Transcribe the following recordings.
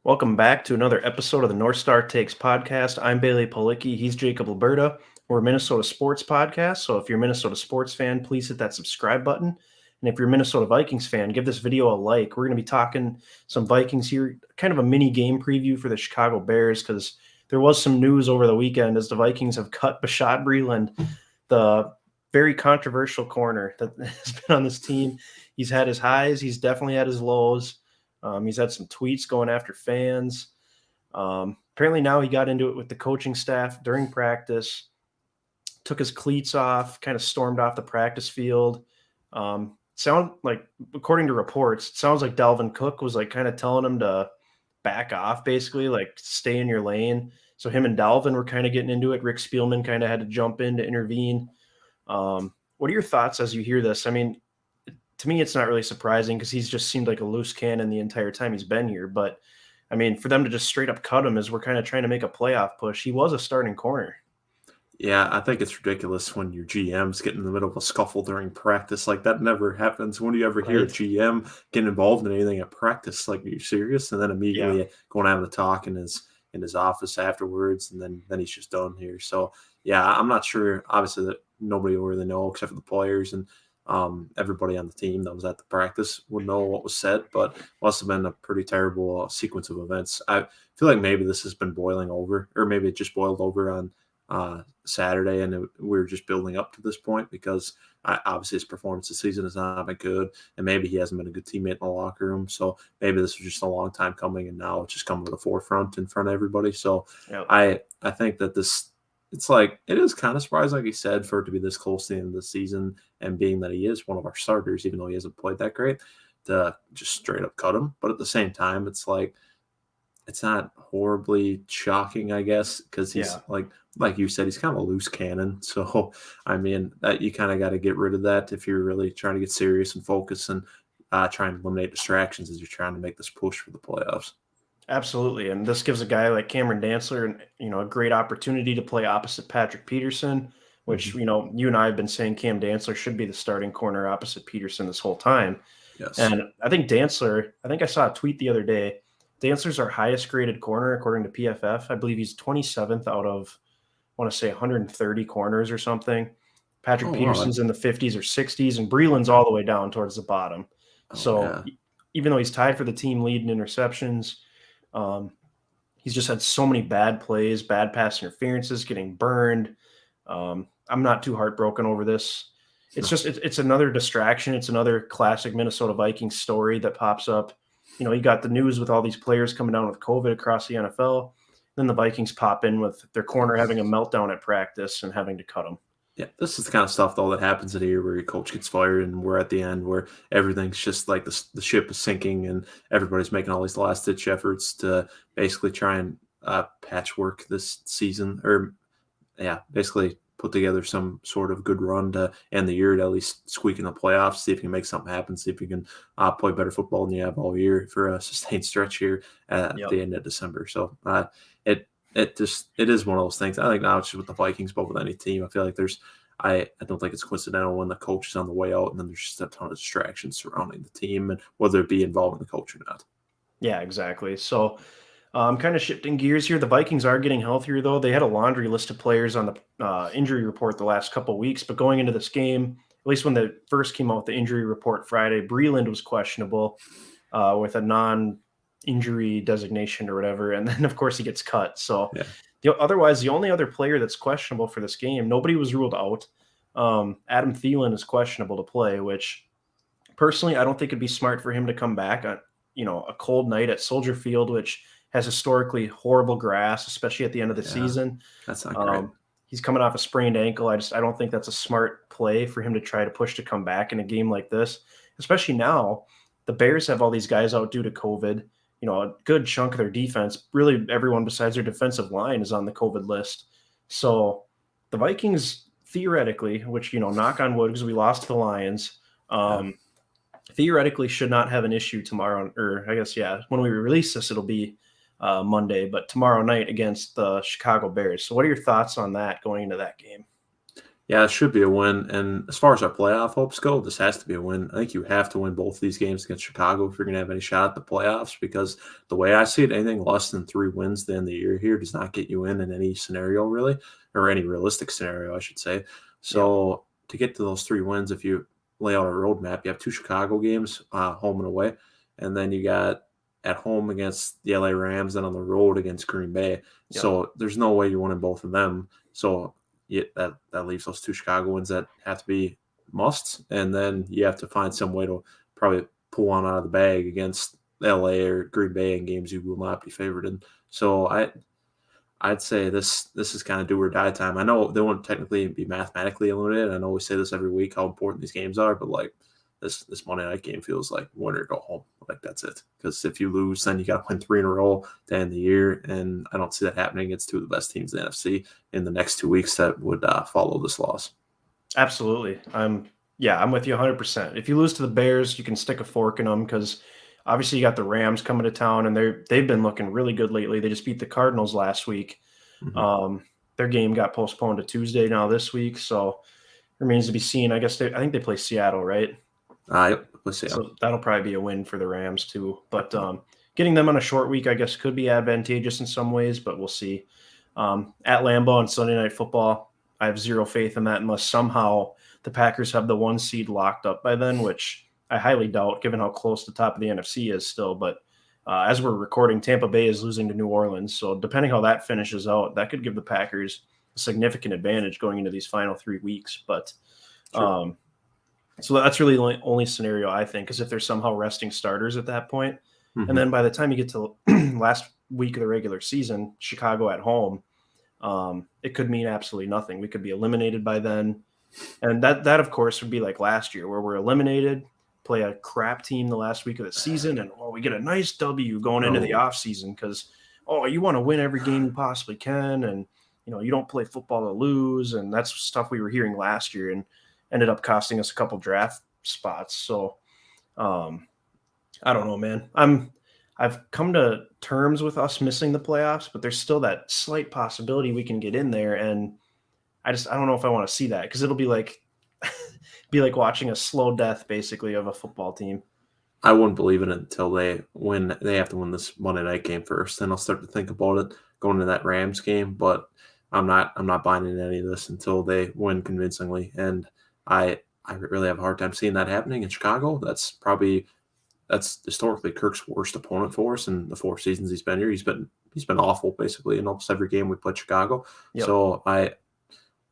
Welcome back to another episode of the North Star Takes podcast. I'm Bailey Policki. He's Jacob Liberta. We're a Minnesota sports podcast. So if you're a Minnesota sports fan, please hit that subscribe button. And if you're a Minnesota Vikings fan, give this video a like. We're going to be talking some Vikings here, kind of a mini game preview for the Chicago Bears, because there was some news over the weekend as the Vikings have cut Breeland, the very controversial corner that has been on this team. He's had his highs. He's definitely had his lows. He's had some tweets going after fans. Apparently now he got into it with the coaching staff during practice, took his cleats off, kind of stormed off the practice field. Sound like, according to reports, it sounds like Dalvin Cook was like kind of telling him to back off, basically, like stay in your lane. So him and Dalvin were kind of getting into it. Rick Spielman kind of had to jump in to intervene. What are your thoughts as you hear this? I mean, to me, it's not really surprising because he's just seemed like a loose cannon the entire time he's been here. But, I mean, for them to just straight up cut him as we're kind of trying to make a playoff push, he was a starting corner. Yeah, I think it's ridiculous when your GMs get in the middle of a scuffle during practice. Like, that never happens. When do you ever hear a Right. GM getting involved in anything at practice? Like, are you serious? And then immediately going having a talk in his office afterwards, and then he's just done here. So yeah, I'm not sure. Obviously, that nobody will really know except for the players and everybody on the team that was at the practice would know what was said, but must have been a pretty terrible sequence of events. I feel like maybe this has been boiling over, or maybe it just boiled over on Saturday, and we were just building up to this point because obviously his performance this season has not been good, and maybe he hasn't been a good teammate in the locker room. So maybe this was just a long time coming, and now it's just coming to the forefront in front of everybody. So Yep. I think that it's like it is kind of surprising, like he said, for it to be this close to the end of the season, and being that he is one of our starters, even though he hasn't played that great, to just straight up cut him. But at the same time, it's like it's not horribly shocking, I guess, because he's Yeah. like you said, he's kind of a loose cannon. So I mean, that you kind of got to get rid of that if you're really trying to get serious and focus and try and eliminate distractions as you're trying to make this push for the playoffs. Absolutely. And this gives a guy like Cameron Dantzler, a great opportunity to play opposite Patrick Peterson, which, Mhm. you and I have been saying Cam Dantzler should be the starting corner opposite Peterson this whole time. Yes. And I think I saw a tweet the other day. Dantzler's our highest graded corner according to PFF. I believe he's 27th out of, I want to say 130 corners or something. Patrick Oh wow. Peterson's in the 50s or 60s, and Breeland's all the way down towards the bottom. Oh So yeah. even though he's tied for the team lead in interceptions, um, he's just had so many bad plays, bad pass interferences, getting burned. I'm not too heartbroken over this. It's No. just it's another distraction. It's another classic Minnesota Vikings story that pops up. You got the news with all these players coming down with COVID across the NFL. Then the Vikings pop in with their corner having a meltdown at practice and having to cut him. Yeah, this is the kind of stuff though that happens in a year where your coach gets fired, and we're at the end where everything's just like the ship is sinking, and everybody's making all these last ditch efforts to basically try and patchwork this season, or yeah, basically put together some sort of good run to end the year to at least squeak in the playoffs, see if you can make something happen, see if you can play better football than you have all year for a sustained stretch here at Yep. the end of December. So it it is one of those things. I think now it's just with the Vikings, but with any team, I feel like I don't think it's coincidental when the coach is on the way out, and then there's just a ton of distractions surrounding the team, and whether it be involving the coach or not. Yeah, exactly. So kind of shifting gears here. The Vikings are getting healthier, though. They had a laundry list of players on the injury report the last couple of weeks, but going into this game, at least when they first came out with the injury report Friday, Breeland was questionable with a non-injury designation or whatever, and then of course he gets cut. So Yeah. otherwise, the only other player that's questionable for this game, nobody was ruled out. Adam Thielen is questionable to play, which personally I don't think it'd be smart for him to come back on a cold night at Soldier Field, which has historically horrible grass, especially at the end of the Yeah, season. that's not great. He's coming off a sprained ankle. I don't think that's a smart play for him to try to push to come back in a game like this, especially now. The Bears have all these guys out due to COVID. A good chunk of their defense, really everyone besides their defensive line, is on the COVID list. So the Vikings theoretically, which knock on wood because we lost to the Lions, Yeah. theoretically should not have an issue tomorrow, or I guess, yeah, when we release this, it'll be Monday, but tomorrow night against the Chicago Bears. So what are your thoughts on that going into that game? Yeah, it should be a win. And as far as our playoff hopes go, this has to be a win. I think you have to win both these games against Chicago if you're going to have any shot at the playoffs, because the way I see it, anything less than 3 wins at the end of the year here does not get you in any scenario, really, or any realistic scenario, I should say. Yep. So to get to those 3 wins, if you lay out a roadmap, you have 2 Chicago games, home and away, and then you got at home against the LA Rams and on the road against Green Bay. Yep. So there's no way you're winning both of them. So that leaves those 2 Chicago wins that have to be musts, and then you have to find some way to probably pull one out of the bag against LA or Green Bay in games you will not be favored in. So I'd say this is kind of do or die time. I know they won't technically be mathematically eliminated. I know we say this every week how important these games are, but like this Monday night game feels like win or go home. Like that's it. Because if you lose, then you got to win 3 in a row to end the year, and I don't see that happening against 2 of the best teams in the NFC in the next 2 weeks that would follow this loss. Absolutely. I'm with you 100%. If you lose to the Bears, you can stick a fork in them because obviously you got the Rams coming to town, and they've been looking really good lately. They just beat the Cardinals last week. Mm-hmm. Their game got postponed to Tuesday now this week, so remains to be seen. I think they play Seattle, right? Yep. Let's see. So that'll probably be a win for the Rams too. But getting them on a short week, I guess, could be advantageous in some ways, but we'll see. At Lambeau on Sunday Night Football, I have zero faith in that unless somehow the Packers have the 1 seed locked up by then, which I highly doubt given how close the top of the NFC is still. But as we're recording, Tampa Bay is losing to New Orleans. So depending how that finishes out, that could give the Packers a significant advantage going into these final 3 weeks. But so that's really the only scenario I think, is if they're somehow resting starters at that point. Mm-hmm. And then by the time you get to last week of the regular season, Chicago at home, it could mean absolutely nothing. We could be eliminated by then. And that of course would be like last year where we're eliminated, play a crap team the last week of the season, and we get a nice W going into the off season because you want to win every game you possibly can, and you don't play football to lose, and that's stuff we were hearing last year and ended up costing us a couple draft spots. So I don't know, man. I've come to terms with us missing the playoffs, but there's still that slight possibility we can get in there, and I don't know if I want to see that because it'll be like watching a slow death basically of a football team. I wouldn't believe it until they win. They have to win this Monday night game first. Then I'll start to think about it going to that Rams game. But I'm not buying into any of this until they win convincingly. And I really have a hard time seeing that happening in Chicago. That's historically Kirk's worst opponent for us in the 4 seasons he's been here. He's been awful basically in almost every game we played Chicago. Yep. So I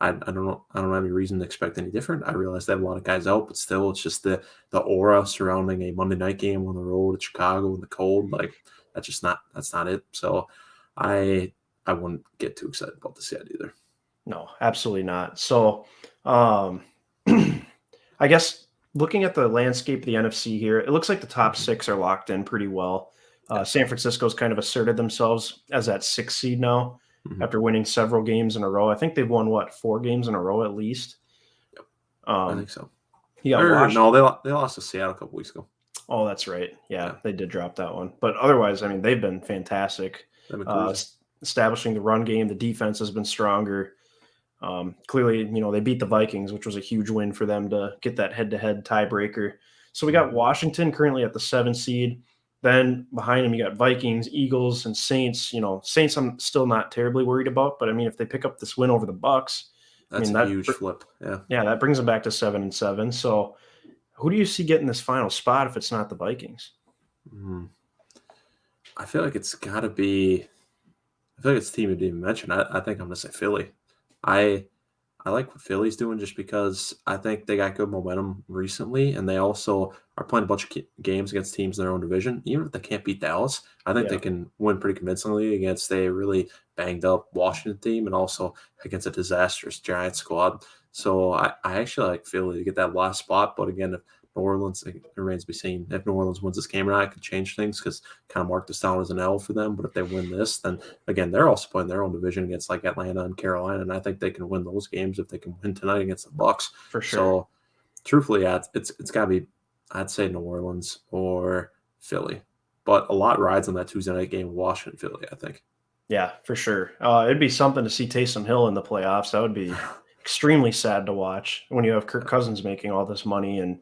don't know. I don't have any reason to expect any different. I realize they have a lot of guys out, but still, it's just the aura surrounding a Monday night game on the road at Chicago in the cold. Like that's not it. So I wouldn't get too excited about this yet either. No, absolutely not. So I guess looking at the landscape of the NFC here, it looks like the top 6 are locked in pretty well. San Francisco's kind of asserted themselves as that 6th seed now. After winning several games in a row. I think they've won 4 games in a row at least. Yep. I think so. No, they lost to Seattle a couple weeks ago. Oh, that's right. Yeah, they did drop that one. But otherwise, I mean, they've been fantastic. Establishing the run game. The defense has been stronger. Clearly, they beat the Vikings, which was a huge win for them to get that head-to-head tiebreaker. So we got Washington currently at the 7th seed. Then behind them, you got Vikings, Eagles, and Saints. Saints I'm still not terribly worried about, but I mean, if they pick up this win over the Bucks, that's a huge flip. Yeah, that brings them back to 7-7. So, who do you see getting this final spot if it's not the Vikings? I feel like it's got to be. I feel like it's the team you didn't even mention. I think I'm going to say Philly. I like what Philly's doing just because I think they got good momentum recently, and they also are playing a bunch of games against teams in their own division. Even if they can't beat Dallas, I think they can win pretty convincingly against a really banged-up Washington team and also against a disastrous Giants squad. So I actually like Philly to get that last spot, but again, if New Orleans, it remains to be seen. If New Orleans wins this game or not, it could change things because kind of mark this down as an L for them. But if they win this, then again, they're also playing their own division against like Atlanta and Carolina, and I think they can win those games if they can win tonight against the Bucks. For sure. So, truthfully, it's got to be, I'd say New Orleans or Philly, but a lot rides on that Tuesday night game, Washington, Philly. I think. Yeah, for sure. It'd be something to see Taysom Hill in the playoffs. That would be extremely sad to watch when you have Kirk Cousins making all this money, and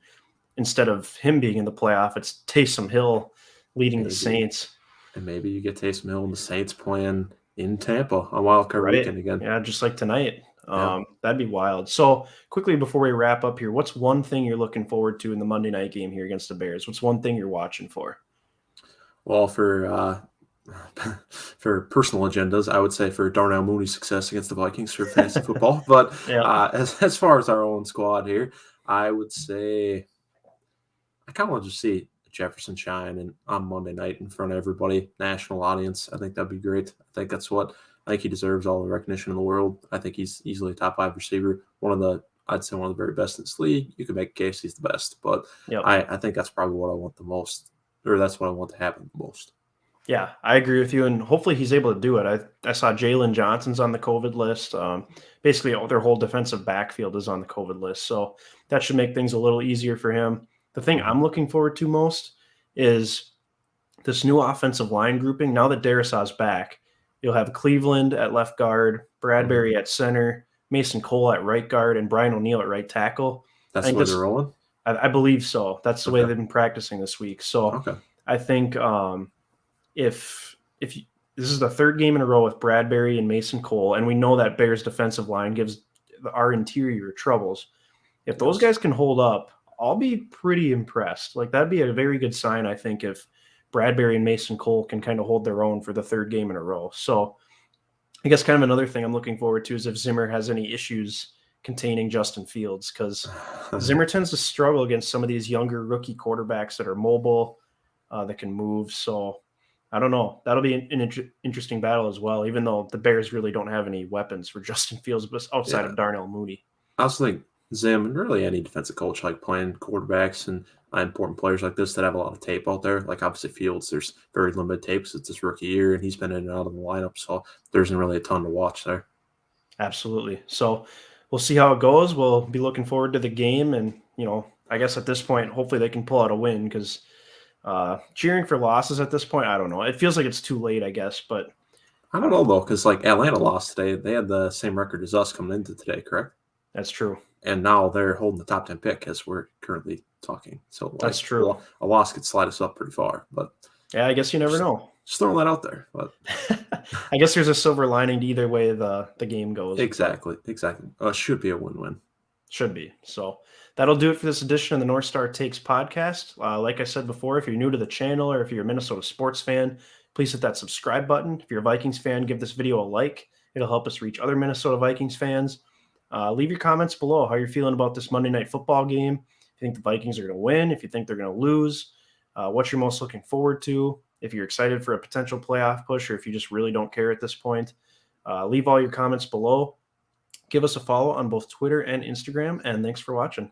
instead of him being in the playoff, it's Taysom Hill leading the Saints. And maybe you get Taysom Hill and the Saints playing in Tampa on Wild Card Weekend again. Yeah, just like tonight. That'd be wild. So quickly before we wrap up here, what's one thing you're looking forward to in the Monday night game here against the Bears? What's one thing you're watching for? Well, for personal agendas, I would say for Darnell Mooney's success against the Vikings for fantasy football. But as far as our own squad here, I would say I kind of want to just see Jefferson shine and on Monday night in front of everybody, national audience. I think that'd be great. I think that's what I think he deserves all the recognition in the world. I think he's easily a top 5 receiver. I'd say one of the very best in this league. You could make a case he's the best, but I think that's probably what I want the most, or that's what I want to happen the most. Yeah, I agree with you, and hopefully he's able to do it. I saw Jalen Johnson's on the COVID list. Basically, their whole defensive backfield is on the COVID list, so that should make things a little easier for him. The thing I'm looking forward to most is this new offensive line grouping. Now that Darrisaw's back, you'll have Cleveland at left guard, Bradbury at center, Mason Cole at right guard, and Brian O'Neill at right tackle. That's the way they're rolling? I believe so. That's the way they've been practicing this week. So I think if this is the third game in a row with Bradbury and Mason Cole, and we know that Bears defensive line gives our interior troubles. If those guys can hold up, I'll be pretty impressed. Like, that'd be a very good sign, I think, if Bradbury and Mason Cole can kind of hold their own for the third game in a row. So I guess kind of another thing I'm looking forward to is if Zimmer has any issues containing Justin Fields, because Zimmer tends to struggle against some of these younger rookie quarterbacks that are mobile, that can move. So I don't know. That'll be an interesting battle as well, even though the Bears really don't have any weapons for Justin Fields outside of Darnell Mooney. I also think Zim and really any defensive coach like playing quarterbacks and important players like this that have a lot of tape out there. Like obviously Fields, there's very limited tapes. It's his rookie year, and he's been in and out of the lineup, so there isn't really a ton to watch there. Absolutely. So we'll see how it goes. We'll be looking forward to the game, and I guess at this point, hopefully they can pull out a win, because cheering for losses at this point, I don't know. It feels like it's too late, I guess, but I don't know though, because like Atlanta lost today. They had the same record as us coming into today, correct? That's true. And now they're holding the top 10 pick as we're currently talking. So that's true. A loss could slide us up pretty far, but yeah, I guess you never know. Just throwing that out there. But I guess there's a silver lining to either way the game goes. Exactly. Should be a win-win. Should be. So that'll do it for this edition of the North Star Takes podcast. Like I said before, if you're new to the channel or if you're a Minnesota sports fan, please hit that subscribe button. If you're a Vikings fan, give this video a like. It'll help us reach other Minnesota Vikings fans. Leave your comments below how you're feeling about this Monday Night Football game. If you think the Vikings are going to win, if you think they're going to lose, what you're most looking forward to, if you're excited for a potential playoff push, or if you just really don't care at this point. Leave all your comments below. Give us a follow on both Twitter and Instagram, and thanks for watching.